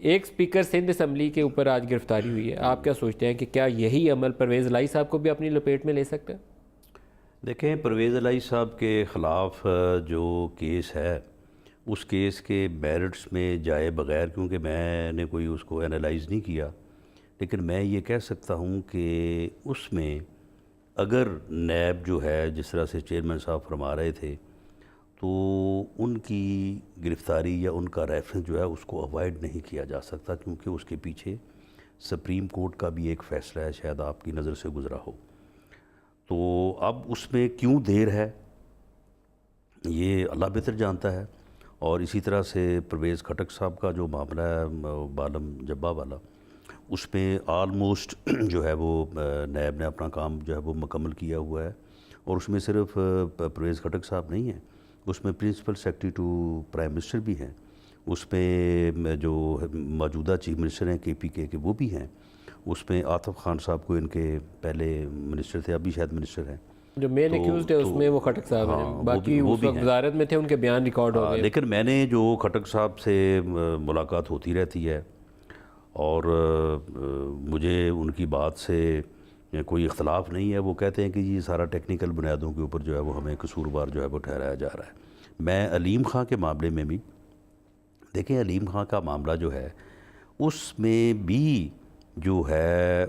ایک speaker Sindh assembly کے اوپر آج گرفتاری ہوئی ہے، آپ کیا سوچتے ہیں کہ کیا یہی عمل پرویز الہی صاحب کو بھی اپنی لپیٹ میں لے سکتا ہے؟ دیکھیں، پرویز الہی صاحب کے خلاف جو کیس ہے اس کیس کے میرٹس میں جائے بغیر، کیونکہ میں نے کوئی اس کو انالائز نہیں کیا، لیکن میں یہ کہہ سکتا ہوں کہ اس میں اگر نیب جو ہے جس طرح سے چیئرمین صاحب فرما رہے تھے، تو ان کی گرفتاری یا ان کا ریفرنس جو ہے اس کو اوائڈ نہیں کیا جا سکتا، کیونکہ اس کے پیچھے سپریم کورٹ کا بھی ایک فیصلہ ہے، شاید آپ کی نظر سے گزرا ہو۔ تو اب اس میں کیوں دیر ہے یہ اللہ بہتر جانتا ہے۔ اور اسی طرح سے پرویز خٹک صاحب کا جو معاملہ ہے بالم جبہ والا، اس میں آلموسٹ جو ہے وہ نیب نے اپنا کام جو ہے وہ مکمل کیا ہوا ہے، اور اس میں صرف پرویز خٹک صاحب نہیں ہیں، اس میں principal secretary to prime minister بھی ہیں، اس میں جو موجودہ چیف منسٹر ہیں کے پی کے وہ بھی ہیں، اس میں عاطف خان صاحب کو ان کے پہلے منسٹر تھے، ابھی شاید منسٹر ہیں، جو مین ایکیوزڈ ہے اس میں وہ خٹک صاحب ہیں، باقی اس وقت وزارت میں تھے، ان کے بیان ریکارڈ ہو گئے۔ لیکن میں نے جو خٹک صاحب سے ملاقات ہوتی رہتی ہے، اور مجھے ان کی بات سے کوئی اختلاف نہیں ہے، وہ کہتے ہیں کہ یہ سارا ٹیکنیکل بنیادوں کے اوپر جو ہے وہ ہمیں قصوروار جو ہے وہ ٹھہرایا جا رہا ہے۔ میں علیم خان کے معاملے میں بھی دیکھیں، علیم خان کا معاملہ جو ہے اس میں بھی جو ہے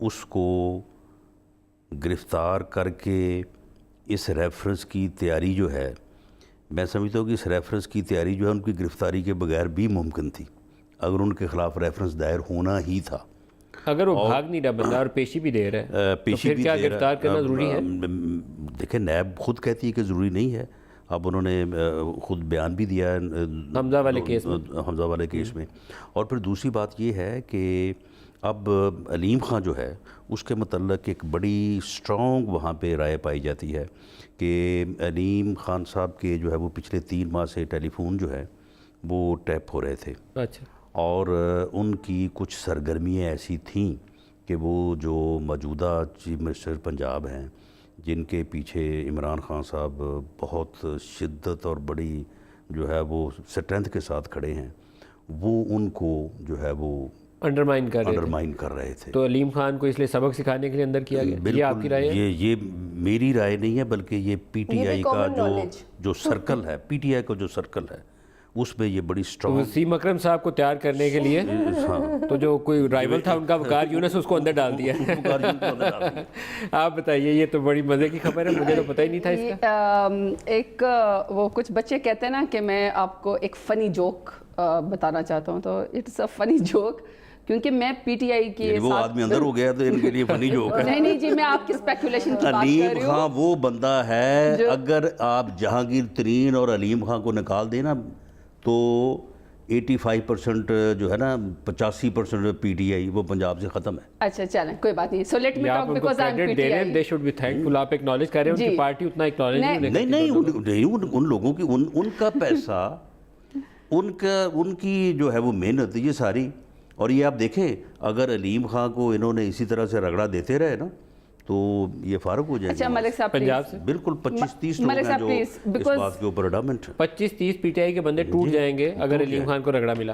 اس کو گرفتار کر کے اس ریفرنس کی تیاری جو ہے، میں سمجھتا ہوں کہ اس ریفرنس کی تیاری جو ہے ان کی گرفتاری کے بغیر بھی ممکن تھی، اگر ان کے خلاف ریفرنس دائر ہونا ہی تھا۔ اگر وہ بھاگ نہیں رہا بندہ اور پیشی بھی دے رہا ہے تو پھر کیا گرفتار کرنا ضروری ہے؟ دیکھیں، نیب خود کہتی ہے کہ ضروری نہیں ہے، اب انہوں نے خود بیان بھی دیا ہے حمزہ والے کیس میں۔ اور پھر دوسری بات یہ ہے کہ اب علیم خان جو ہے اس کے متعلق ایک بڑی سٹرونگ وہاں پہ رائے پائی جاتی ہے کہ علیم خان صاحب کے جو ہے وہ پچھلے 3 ماہ سے ٹیلی فون جو ہے وہ ٹیپ ہو رہے تھے، اچھا، اور ان کی کچھ سرگرمیاں ایسی تھیں کہ وہ جو موجودہ چیف منسٹر پنجاب ہیں، جن کے پیچھے عمران خان صاحب بہت شدت اور بڑی جو ہے وہ اسٹرینتھ کے ساتھ کھڑے ہیں، وہ ان کو جو ہے وہ انڈرمائن کر رہے تھے۔ تو علیم خان کو اس لیے سبق سکھانے کے لیے اندر کیا گیا؟ یہ آپ کی رائے ہے؟ یہ میری رائے نہیں ہے، بلکہ یہ پی ٹی آئی کا جو سرکل ہے، پی ٹی آئی کا جو سرکل ہے اس میں یہ بڑی سٹرونگ۔ وسیم اکرم صاحب کو تیار کرنے کے لیے تو جو کوئی رائیول تھا ان کا وقار یونس، اس کو اندر ڈال دیا۔ آپ بتائیے، یہ تو بڑی مزے کی خبر ہے، مجھے تو پتہ ہی نہیں تھا اس کا۔ ایک وہ کچھ بچے کہتے ہیں نا کہ میں آپ کو ایک فنی جوک بتانا چاہتا ہوں، تو اٹس اے فنی جوک، کیونکہ میں پی ٹی آئی کے وہ آدمی اندر ہو گیا تو ان کے لیے فنی جوک ہے۔ نہیں جی، میں آپ کی اسپیکولیشن کی بات کر رہی ہوں۔ علیم خان وہ بندہ ہے، اگر آپ جہانگیر ترین اور علیم خان کو نکال دیں نا تو 85% جو ہے نا 85% پی ٹی آئی وہ پنجاب سے ختم ہے۔ اچھا چلیں، کوئی بات نہیں۔ So let me talk because I am P T I. They should be thankful, آپ ایکنالج کر رہے ہیں، ان کی پارٹی اتنا ایکنالج نہیں، ان لوگوں کی ان کا پیسہ، ان کی جو ہے وہ محنت، یہ ساری، اور یہ آپ دیکھیں اگر علیم خان کو انہوں نے اسی طرح سے رگڑا دیتے رہے نا تو یہ فارغ ہو جائیں گے۔ اچھا ملک صاحب پنجاب سے بالکل 25-30 لوگ ہیں جو اس بات کے اوپر اڈامنٹ ہیں۔ 25-30 پی ٹی آئی کے بندے ٹوٹ جائیں گے اگر علیم خان کو رگڑا ملا۔